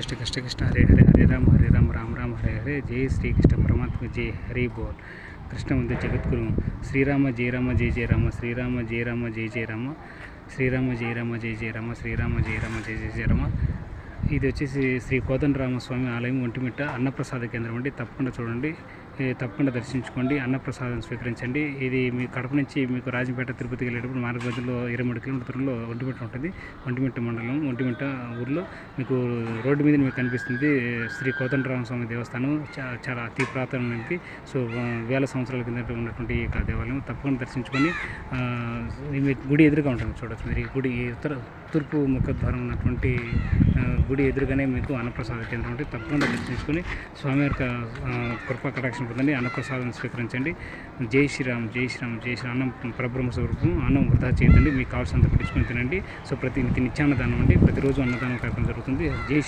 कृष्ण कृष्ण कृष्ण हरे हरे हरे राम राम राम हरे हरे जय श्री कृष्ण परमात्मा जय हरि बोल कृष्ण वंदे जगद्गुरु श्रीराम जय जय राम श्रीराम जय जय राम श्रीराम जय जय राम श्रीराम जय जय राम ఇది వచ్చేసి శ్రీ కోదండరామస్వామి ఆలయం ఒంటిమిట్ట అన్నప్రసాద కేంద్రం అండి. తప్పకుండా చూడండి, తప్పకుండా దర్శించుకోండి, అన్నప్రసాదం స్వీకరించండి. ఇది మీ కడప నుంచి మీకు రాజంపేట తిరుపతికి వెళ్ళేటప్పుడు మార్గ మధ్యలో 23 కిలోమీటర్ల దూరంలో ఒంటిమిట్ట ఉంటుంది. ఒంటిమిట్ట మండలం ఒంటిమిట్ట ఊర్లో మీకు రోడ్డు మీద మీకు కనిపిస్తుంది శ్రీ కోదండరామస్వామి దేవస్థానం. చాలా అతి పురాతనమైనది. సో వేల సంవత్సరాల కింద ఉన్నటువంటి ఈ దేవాలయం తప్పకుండా దర్శించుకొని మీకు గుడి ఎదురుగా ఉంటుంది చూడవచ్చు. మీరు ఈ గుడి తూర్పు ముఖద్వారం ఉన్నటువంటి గుడి ఎదురుగానే మీకు అన్నప్రసాద కేంద్రం ఉంటుంది. తప్పకుండా దర్శించుకొని స్వామి యొక్క కృపా కటాక్షం పొందండి, అన్నప్రసాదం స్వీకరించండి. జై శ్రీరామ్ జై శ్రీరామ్ జై శ్రీ అన్నం పరబ్రహ్మ స్వరూపం. అన్నం వృధా చేయదండి, మీకు కావాల్సినంత పెట్టించుకొని తినండి. సో నిత్యాన్నదానం అండి, ప్రతిరోజు అన్నదానం కార్యక్రమం జరుగుతుంది. జై